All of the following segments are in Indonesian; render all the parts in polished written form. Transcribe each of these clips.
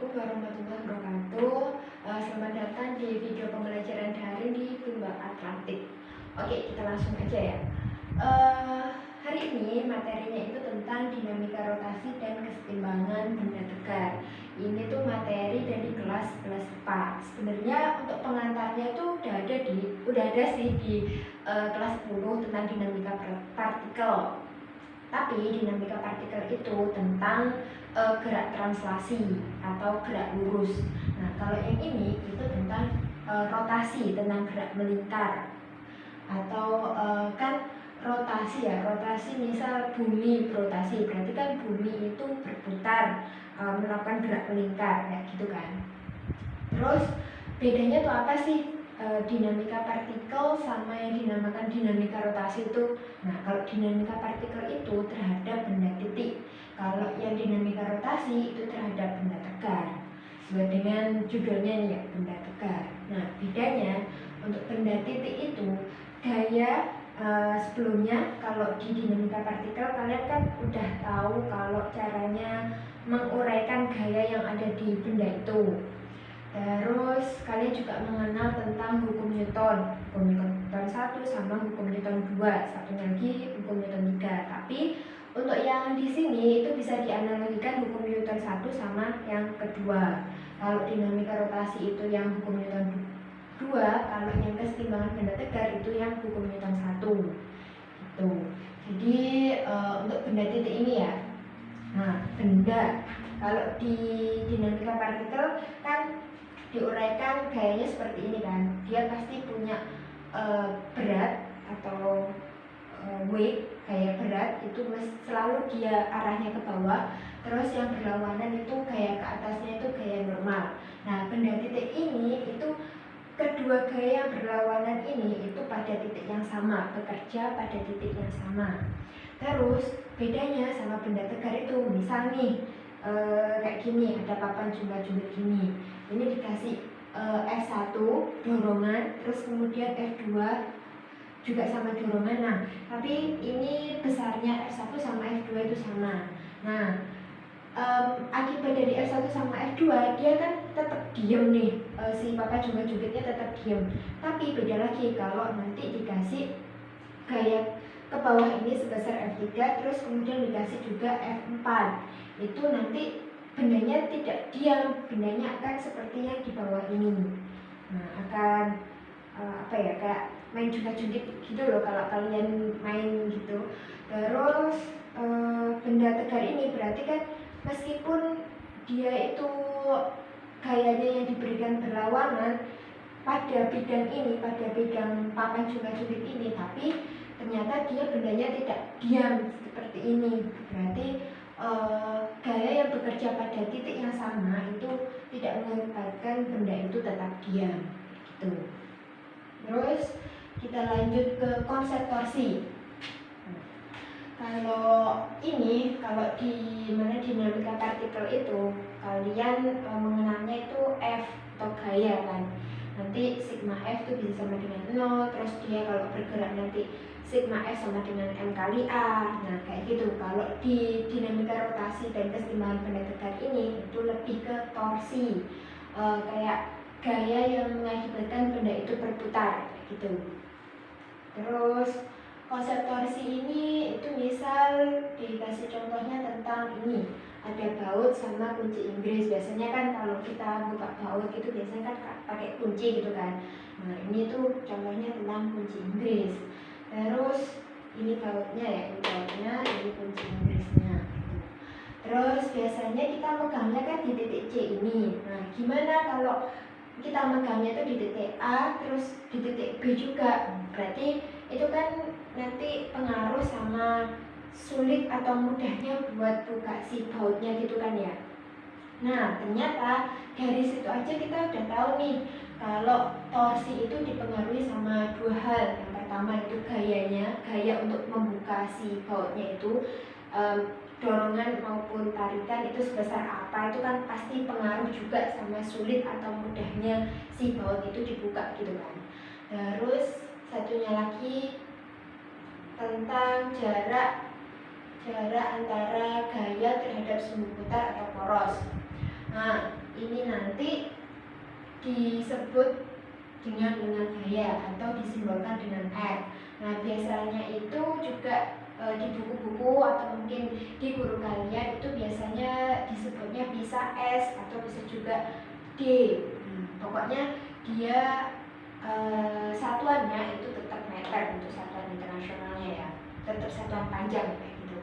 warahmatullahi wabarakatuh. Selamat datang di video pembelajaran daring di Bimbel Atlantik. Oke, kita langsung aja ya. Hari ini materinya itu tentang dinamika rotasi dan kesetimbangan benda tegar. Ini tuh materi dari kelas 4. Sebenarnya untuk pengantarnya itu udah ada sih di kelas 10 tentang dinamika partikel. Tapi dinamika partikel itu tentang gerak translasi atau gerak lurus. Nah, kalau yang ini itu tentang rotasi, tentang gerak melingkar. Atau kan rotasi ya, rotasi misal bumi berotasi, berarti kan bumi itu berputar, melakukan gerak melingkar, kayak gitu kan. Terus bedanya tuh apa sih dinamika partikel sama yang dinamakan dinamika rotasi itu? Nah, kalau dinamika partikel itu terhadap benda titik, kalau yang dinamika rotasi itu terhadap benda tegar. Sesuai dengan judulnya nih ya, benda tegar. Nah, bedanya untuk benda titik itu gaya sebelumnya kalau di dinamika partikel kalian kan udah tahu kalau caranya menguraikan gaya yang ada di benda itu. Terus kalian juga mengenal tentang hukum Newton 1 sama hukum Newton 2, satunya lagi hukum Newton 3. Tapi untuk yang di sini itu bisa dianalogikan hukum Newton 1 sama yang kedua. Kalau dinamika rotasi itu yang hukum Newton 2, kalau yang kesetimbangan benda tegar itu yang hukum Newton 1. Gitu. Jadi untuk benda titik ini ya. Nah, benda kalau di dinamika partikel kan diuraikan gayanya seperti ini kan, dia pasti punya berat atau weight, gaya berat itu selalu dia arahnya ke bawah, terus yang berlawanan itu gaya ke atasnya itu gaya normal. Nah, benda titik ini itu kedua gaya yang berlawanan ini itu pada titik yang sama, bekerja pada titik yang sama. Terus bedanya sama benda tegar itu, misal nih kayak gini, ada papan jumlah-jumlah gini. Ini dikasih F1 dorongan, terus kemudian F2 juga sama dorongan. Nah, tapi ini besarnya F1 sama F2 itu sama. Nah, akibat dari F1 sama F2 dia kan tetap diem nih, si papan jumlah-jumlahnya tetap diem. Tapi beda lagi kalau nanti dikasih gaya ke bawah ini sebesar F3, terus kemudian dikasih juga F4. Itu nanti bendanya tidak diam, bendanya akan seperti yang di bawah ini. Nah, akan kayak main juga-juga gitu loh kalau kalian main gitu. Terus benda tegar ini berarti kan meskipun dia itu gayanya yang diberikan berlawanan pada bidang ini, pada bidang papan jumlah-jumlah ini, tapi ternyata dia bendanya tidak diam seperti ini. Berarti gaya yang bekerja pada titik yang sama itu tidak mengakibatkan benda itu tetap diam gitu. Terus kita lanjut ke konsep torsi. Kalau di mana dinamika partikel itu kalian mengenalnya itu F atau gaya kan. Nanti sigma F itu bisa sama dengan 0, terus dia kalau bergerak nanti sigma F sama dengan M kali A. Nah, kayak gitu. Kalau di dinamika rotasi dan kesetimbangan benda tegar ini itu lebih ke torsi, kayak gaya yang mengakibatkan benda itu berputar gitu. Terus konsep torsi ini itu misal dikasih contohnya tentang ini, ada baut sama kunci Inggris. Biasanya kan kalau kita buka baut itu biasanya kan pakai kunci gitu kan. Nah, ini tuh contohnya tentang kunci Inggris. Terus ini bautnya ya, ini kunci Inggrisnya. Terus biasanya kita megangnya kan di titik C ini. Nah, gimana kalau kita megangnya itu di titik A, terus di titik B juga? Berarti itu kan nanti pengaruh sama sulit atau mudahnya buat buka si bautnya gitu kan ya. Nah, ternyata dari situ aja kita udah tahu nih kalau torsi itu dipengaruhi sama dua hal. Yang pertama itu gaya untuk membuka si bautnya itu, dorongan maupun tarikan itu sebesar apa, itu kan pasti pengaruh juga sama sulit atau mudahnya si baut itu dibuka gitu kan. Terus satunya lagi tentang jarak antara gaya terhadap sumbu putar atau poros. Nah, ini nanti disebut dengan gaya atau disimbolkan dengan R. Nah, biasanya itu juga di buku-buku atau mungkin di guru kalian itu biasanya disebutnya bisa S atau bisa juga D. Pokoknya dia satuannya itu tetap meter untuk satuan internasionalnya ya, tetap satuan panjang kayak gitu.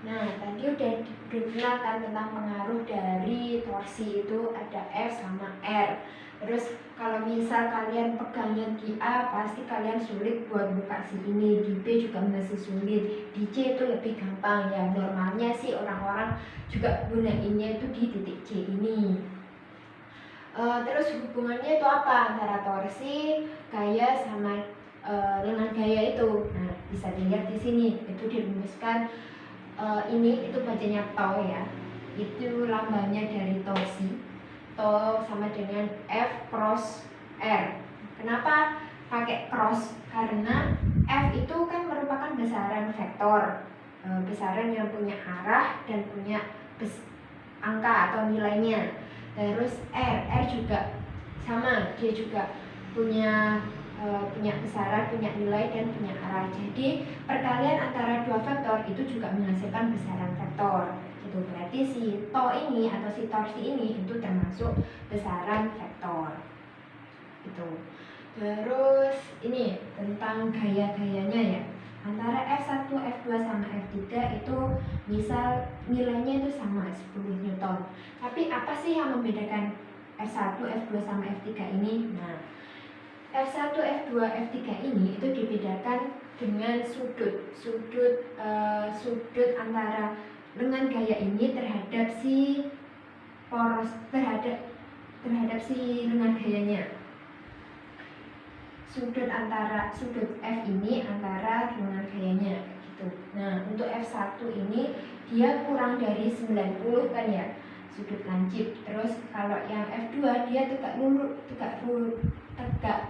Nah, tadi udah dikenalkan tentang pengaruh dari torsi, itu ada F sama R. Terus kalau misal kalian pegangnya di A, pasti kalian sulit buat buka si ini. Di B juga masih sulit. Di C itu lebih gampang ya. Normalnya sih orang-orang juga gunainnya itu di titik C ini. Terus hubungannya itu apa antara torsi, gaya sama lengan gaya itu? Nah, bisa dilihat di sini. Itu dirumuskan. Ini itu bacanya tau ya, itu lambangnya dari torsi. Tau sama dengan F cross R. Kenapa pakai cross? Karena F itu kan merupakan besaran vektor, besaran yang punya arah dan punya angka atau nilainya. Terus R juga sama, dia juga punya besaran, punya nilai, dan punya arah. Jadi perkalian antara dua vektor itu juga menghasilkan besaran vektor. Itu berarti si to ini atau si torsi ini itu termasuk besaran vektor. Itu. Terus ini tentang gaya-gayanya ya. Antara F1, F2 sama F3 itu misal nilainya itu sama 10 Newton. Tapi apa sih yang membedakan F1, F2 sama F3 ini? Nah, F1, F2, F3 ini itu dibedakan dengan sudut antara lengan gaya ini terhadap si poros terhadap si lengan gayanya. Sudut F ini antara lengan gayanya gitu. Nah, untuk F1 ini dia kurang dari 90 kan ya, sudut lancip. Terus kalau yang F2 dia tegak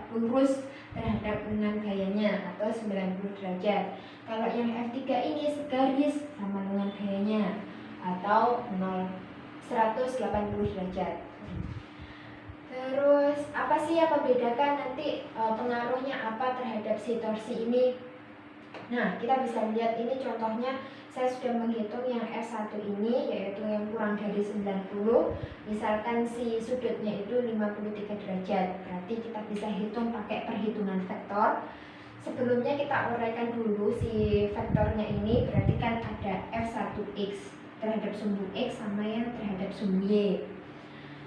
lurus terhadap lengan gayanya atau 90 derajat. Kalau yang F3 ini segaris sama lengan gayanya atau 180 derajat. Terus apa sih yang membedakan nanti pengaruhnya apa terhadap si torsi ini? Nah, kita bisa lihat ini contohnya. Saya sudah menghitung yang F1 ini, yaitu yang kurang dari 90. Misalkan si sudutnya itu 53 derajat. Berarti kita bisa hitung pakai perhitungan vektor. Sebelumnya kita uraikan dulu si vektornya ini. Berarti kan ada F1x terhadap sumbu X sama yang terhadap sumbu Y.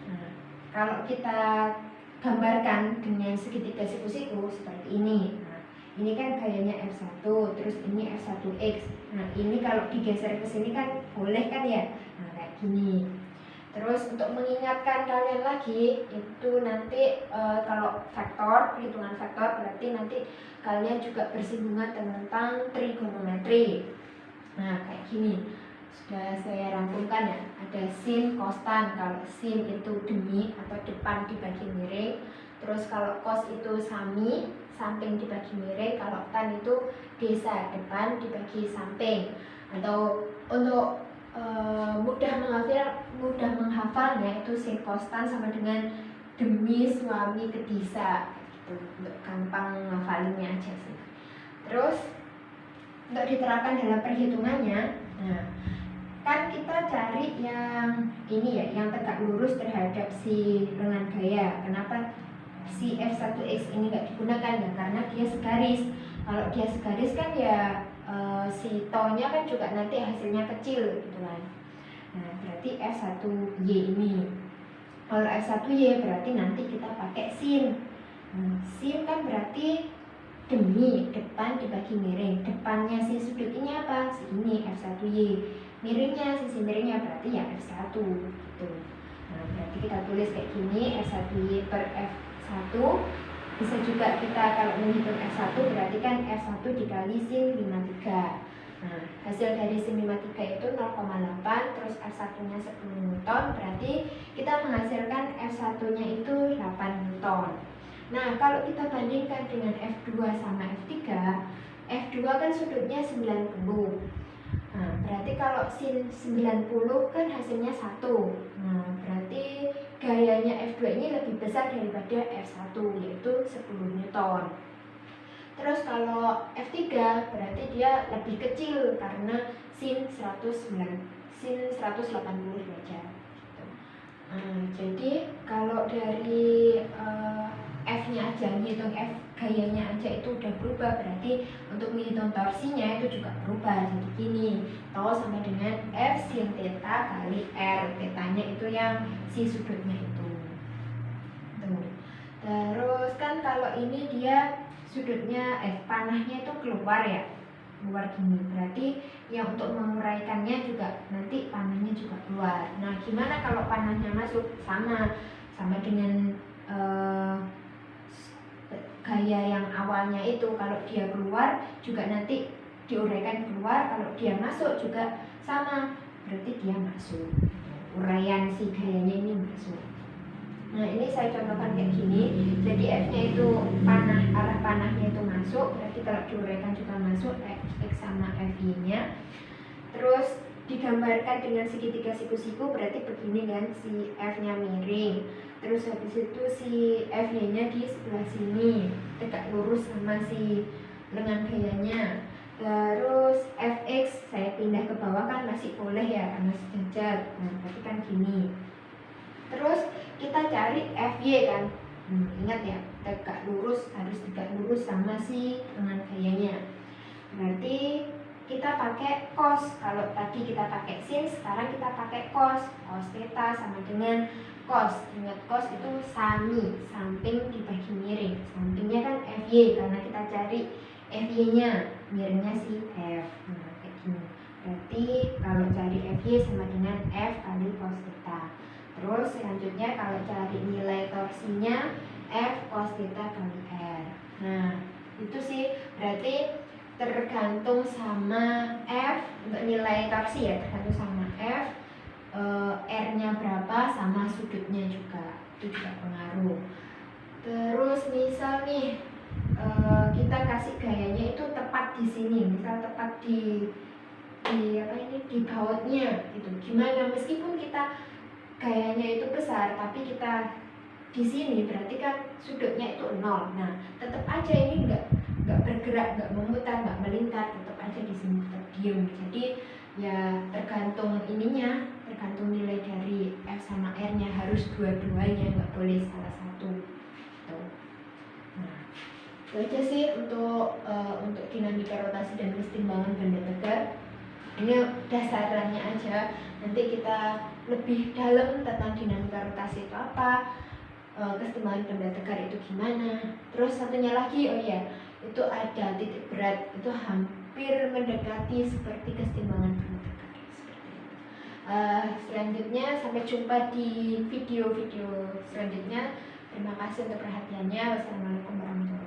Nah, kalau kita gambarkan dengan segitiga siku-siku seperti ini. Nah, ini kan gayanya F1, terus ini F1x. Nah, ini kalau digeser ke sini kan boleh kan ya? Nah, kayak gini. Terus untuk mengingatkan kalian lagi, itu nanti kalau vektor, perhitungan vektor berarti nanti kalian juga bersinggungan tentang trigonometri. Nah, kayak gini. Sudah saya rangkumkan ya. Ada sin, kostan. Kalau sin itu demi atau depan dibagi miring. Terus kalau kos itu sami, samping dibagi miring. Kalau tan itu desa, depan dibagi samping. Atau untuk mudah menghafalnya itu sin kostan sama dengan demi suami ke desa gitu. Untuk gampang menghafalinya aja sih. Terus untuk diterapkan dalam perhitungannya, nah kan kita cari yang ini ya, yang tegak lurus terhadap si lengan gaya. Kenapa si F1x ini nggak digunakan ya? Karena dia segaris. Kalau dia segaris kan ya si to-nya kan juga nanti hasilnya kecil gitu kan. Nah, berarti F1y ini. Kalau F1y berarti nanti kita pakai sin. Sin kan berarti demi, depan dibagi miring. Depannya si sudut ini apa? Si ini F1y. Miringnya, sisi miringnya berarti ya F1 gitu. Nah, berarti kita tulis kayak gini, F1y per F1. Bisa juga kita kalau menghitung F1 berarti kan F1 dikali sin 53. Nah, hasil dari sin 53 itu 0,8, terus F1 nya 10 Newton, berarti kita menghasilkan F1 nya itu 8 Newton. Nah, kalau kita bandingkan dengan F2 sama F3, F2 kan sudutnya 90. Nah, berarti kalau sin 90 kan hasilnya 1. Nah, berarti gayanya F2 ini lebih besar daripada F1, yaitu 10 Newton. Terus kalau F3 berarti dia lebih kecil karena sin 180 derajat. Jadi kalau dari F-nya aja, ngitung F gayanya aja itu udah berubah, berarti untuk menghitung torsinya itu juga berubah. Jadi gini, tau sama dengan F sin theta kali R, tetanya itu yang si sudutnya itu. Tuh. Terus kan kalau ini dia sudutnya panahnya itu keluar ya, keluar gini, berarti yang untuk menguraikannya juga nanti panahnya juga keluar. Nah, gimana kalau panahnya masuk? Sama dengan gaya yang awalnya itu, kalau dia keluar juga nanti diuraikan keluar, kalau dia masuk juga sama, berarti dia masuk, uraian si gayanya ini masuk. Nah, ini saya contohkan kayak gini. Jadi F-nya itu arah panahnya itu masuk, berarti kalau diuraikan juga masuk, X sama FY-nya. Terus digambarkan dengan segitiga siku-siku, berarti begini kan, si F-nya miring. Terus habis itu si FY-nya di sebelah sini, tegak lurus sama si lengan gayanya. Terus Fx saya pindah ke bawah kan masih boleh ya, karena sejajar. Nah, berarti kan gini. Terus kita cari FY kan, ingat ya, tegak lurus, harus tegak lurus sama si lengan gayanya. Berarti kita pakai cos. Kalau tadi kita pakai sin, sekarang kita pakai cos. Cos theta sama dengan cos. Ingat cos itu sami, samping dibagi miring. Sampingnya kan FY, karena kita cari FY-nya, miringnya si F. Nah, kayak gini. Berarti kalau cari FY sama dengan F kali cos theta. Terus selanjutnya kalau cari nilai torsinya, F cos theta kali R. Nah, itu sih berarti tergantung sama F untuk nilai torsi ya, tergantung sama F, R-nya berapa, sama sudutnya juga, itu juga pengaruh. Terus misal nih kita kasih gayanya itu tepat di sini, misal tepat di bautnya gitu. Gimana, meskipun kita gayanya itu besar, tapi kita di sini berarti kan sudutnya itu 0. Nah, tetap aja ini nggak bergerak, nggak memutar, nggak melingkar, tetap aja di sini tetap diem. Jadi ya tergantung ininya, tergantung nilai dari F sama R-nya, harus dua-duanya, nggak boleh salah satu. Tuh. Nah, itu aja sih untuk dinamika rotasi dan kesetimbangan benda tegak. Ini dasarannya aja. Nanti kita lebih dalam tentang dinamika rotasi itu apa, kesetimbangan benda tegar itu gimana. Terus satunya lagi, oh ya, itu ada titik berat, itu hampir mendekati seperti kesetimbangan benda tegar. Selanjutnya sampai jumpa di video-video selanjutnya. Terima kasih untuk perhatiannya. Wassalamualaikum warahmatullahi wabarakatuh.